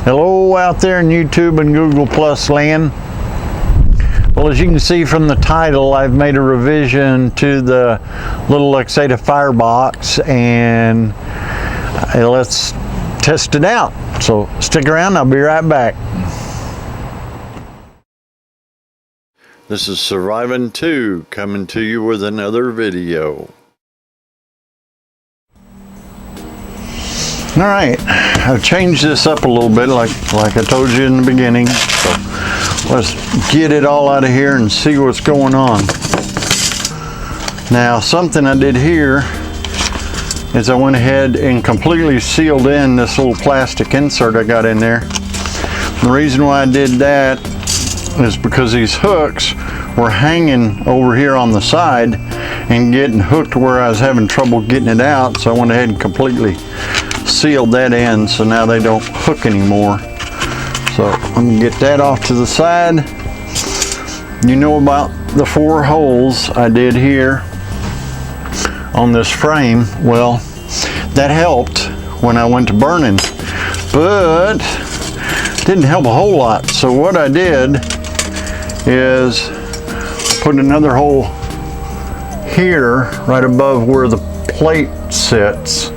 Hello out there in YouTube and Google Plus land. Well, as you can see from the title, I've made a revision to the little Lixada firebox, and let's test it out. So stick around, I'll be right back. This is Rev-2 coming to you with another video. All right, I've changed this up a little bit like I told you in the beginning. So let's get it all out of here and see what's going on. Now, something I did here is I went ahead and completely sealed in this little plastic insert I got in there. The reason why I did that is because these hooks were hanging over here on the side and getting hooked where I was having trouble getting it out, so I went ahead and completely sealed that in so now they don't hook anymore. So I'm gonna get that off to the side. You know about the 4 holes I did here on this frame. Well, that helped when I went to burning, but didn't help a whole lot. So what I did is put another hole here right above where the plate sits,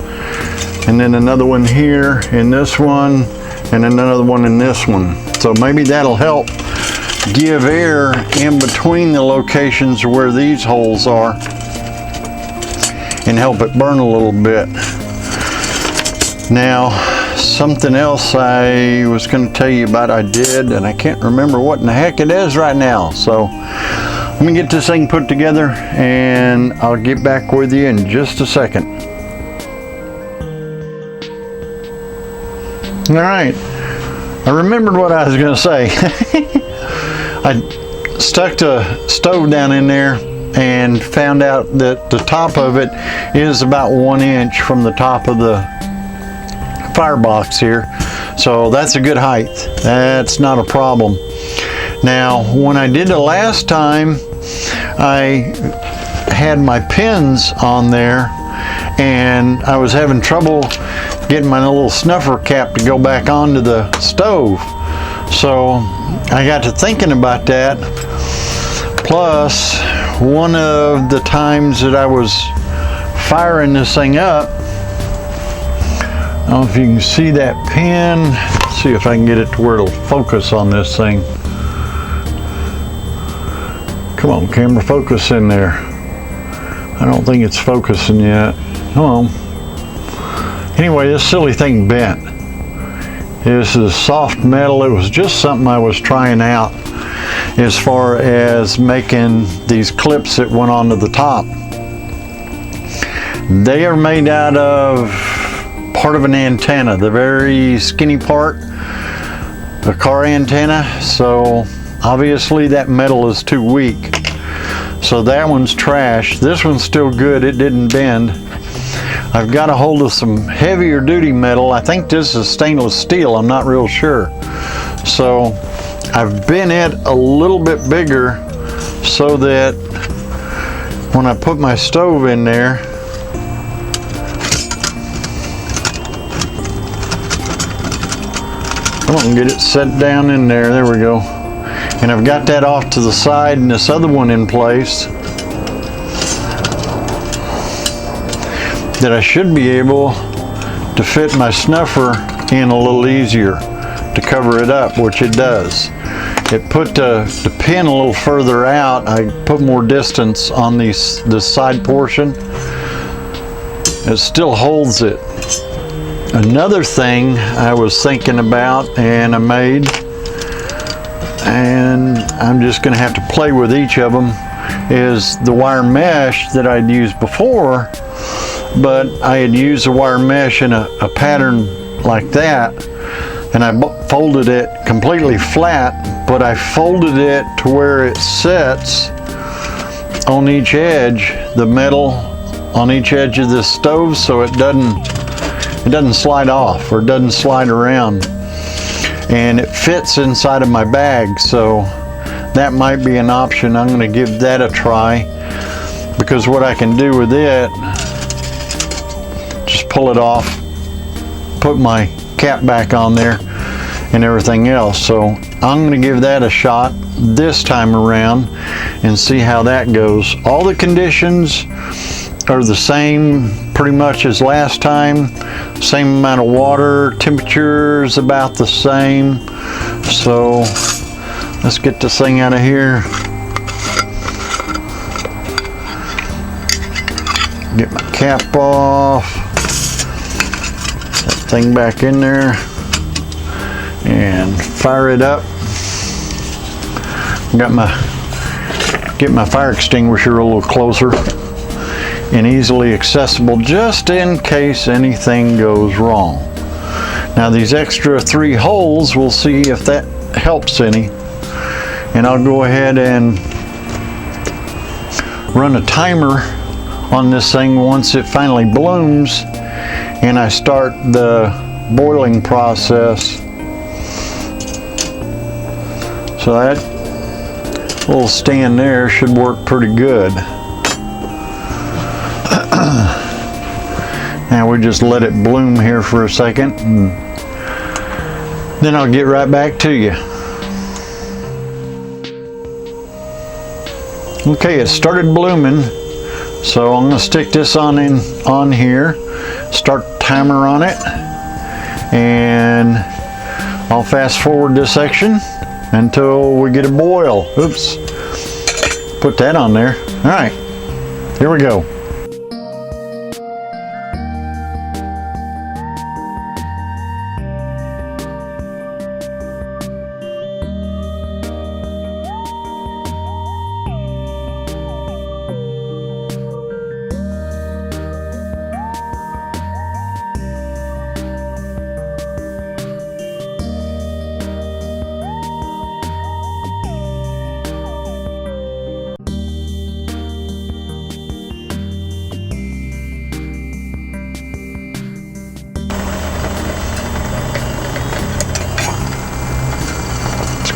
and then another one here in this one, and another one in this one. So maybe that'll help give air in between the locations where these holes are and help it burn a little bit. Now, something else I was going to tell you about I did, and I can't remember what in the heck it is right now. So let me get this thing put together and I'll get back with you in just a second. All right, I remembered what I was going to say. I stuck the stove down in there and found out that the top of it is about 1 inch from the top of the firebox here. So that's a good height. That's not a problem. Now, when I did it last time, I had my pins on there and I was having trouble getting my little snuffer cap to go back onto the stove. So I got to thinking about that. Plus, one of the times that I was firing this thing up, I don't know if you can see that pin. Let's see if I can get it to where it'll focus on this thing. Come on, camera, focus in there. I don't think it's focusing yet. Come on. Anyway, this silly thing bent. This is soft metal. It was just something I was trying out as far as making these clips that went onto the top. They are made out of part of an antenna, the very skinny part, a car antenna. So obviously that metal is too weak. So that one's trash. This one's still good. It didn't bend. I've got a hold of some heavier duty metal. I think this is stainless steel. I'm not real sure. So I've bent it a little bit bigger so that when I put my stove in there, come on, get it set down in there. There we go. And I've got that off to the side and this other one in place, that I should be able to fit my snuffer in a little easier to cover it up, which it does. It put the pin a little further out. I put more distance on this side portion. It still holds it. Another thing I was thinking about and I made, and I'm just going to have to play with each of them, is the wire mesh that I'd used before. But I had used a wire mesh in a pattern like that, and I folded it completely flat, but I folded it to where it sits on each edge, the metal on each edge of this stove, so it doesn't slide off or doesn't slide around, and it fits inside of my bag. So that might be an option. I'm going to give that a try, because what I can do with it, just pull it off, put my cap back on there, and everything else. So I'm going to give that a shot this time around and see how that goes. All the conditions are the same pretty much as last time. Same amount of water, temperature is about the same. So let's get this thing out of here. Get my cap off. That thing back in there. And fire it up. Get my fire extinguisher a little closer and easily accessible just in case anything goes wrong. Now these extra 3 holes, we'll see if that helps any. And I'll go ahead and run a timer on this thing once it finally blooms and I start the boiling process. So that little stand there should work pretty good. Now we just let it bloom here for a second and then I'll get right back to you. Okay, it started blooming, so I'm going to stick this on here, start the timer on it, and I'll fast forward this section until we get a boil. Oops, put that on there. All right, here we go.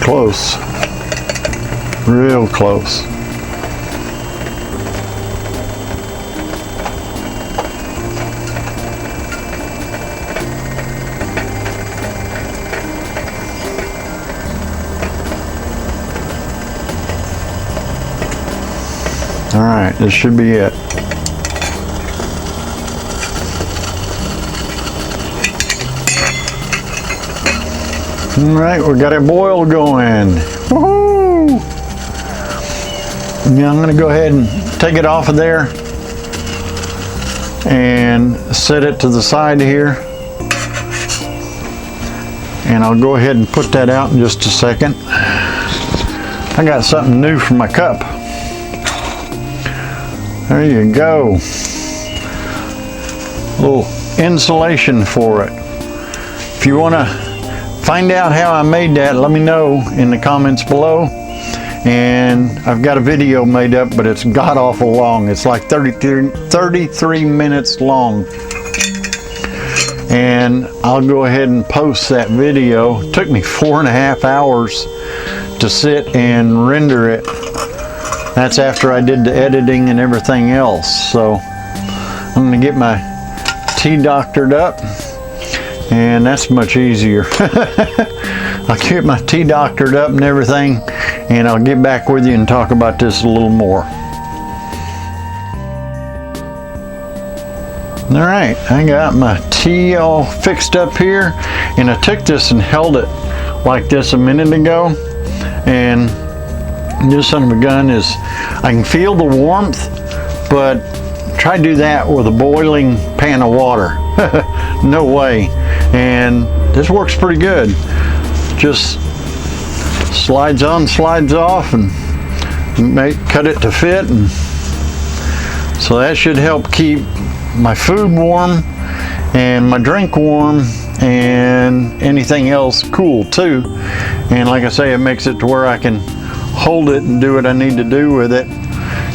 Close, real close. All right, this should be it. All right, we got a boil going. Woohoo! Now I'm going to go ahead and take it off of there and set it to the side here. And I'll go ahead and put that out in just a second. I got something new for my cup. There you go. A little insulation for it. If you want to find out how I made that, let me know in the comments below. And I've got a video made up, but it's god awful long. It's like 33 minutes long. And I'll go ahead and post that video. It took me 4.5 hours to sit and render it. That's after I did the editing and everything else. So I'm gonna get my tea doctored up. And that's much easier. I'll get my tea doctored up and everything, and I'll get back with you and talk about this a little more. All right, I got my tea all fixed up here, and I took this and held it like this a minute ago, and this son of a gun is, I can feel the warmth, but try to do that with a boiling pan of water. No way. And this works pretty good. Just slides on, slides off, and cut it to fit, and so that should help keep my food warm and my drink warm and anything else cool too. And like I say, it makes it to where I can hold it and do what I need to do with it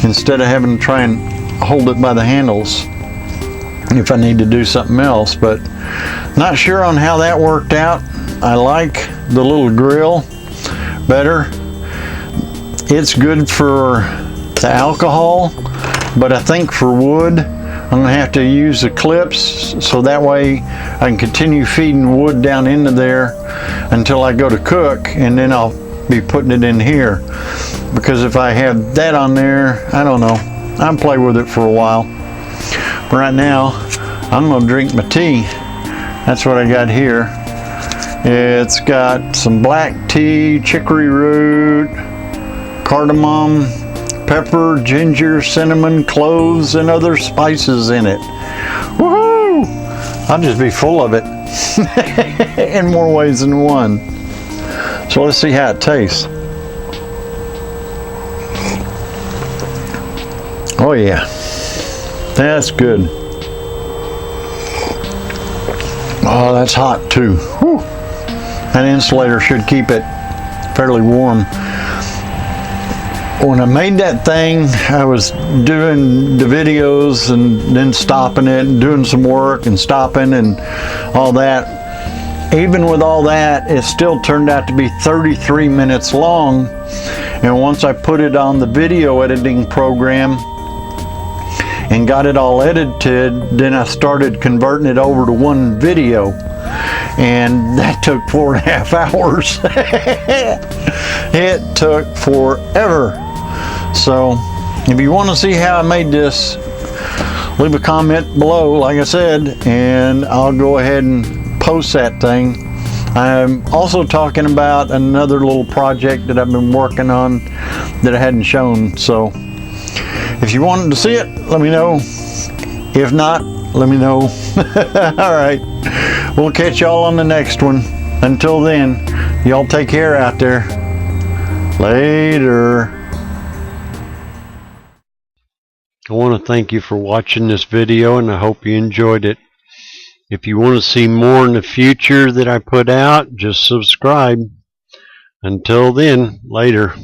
instead of having to try and hold it by the handles if I need to do something else. But not sure on how that worked out. I like the little grill better. It's good for the alcohol, but I think for wood I'm gonna have to use the clips so that way I can continue feeding wood down into there until I go to cook, and then I'll be putting it in here. Because if I have that on there, I don't know. I'll play with it for a while. But right now, I'm gonna drink my tea. That's what I got here. It's got some black tea, chicory root, cardamom, pepper, ginger, cinnamon, cloves, and other spices in it. Woohoo! I'll just be full of it in more ways than one. So let's see how it tastes. Oh yeah, that's good. Oh, that's hot too. Whew. That insulator should keep it fairly warm. When I made that thing, I was doing the videos and then stopping it and doing some work and stopping and all that. Even with all that, it still turned out to be 33 minutes long. And once I put it on the video editing program and got it all edited, then I started converting it over to one video. And that took 4.5 hours. It took forever. So if you want to see how I made this, leave a comment below, like I said, and I'll go ahead and post that thing. I'm also talking about another little project that I've been working on that I hadn't shown. So if you wanted to see it, let me know. If not, let me know. All right. We'll catch y'all on the next one. Until then, y'all take care out there. Later. I want to thank you for watching this video, and I hope you enjoyed it. If you want to see more in the future that I put out, just subscribe. Until then, later.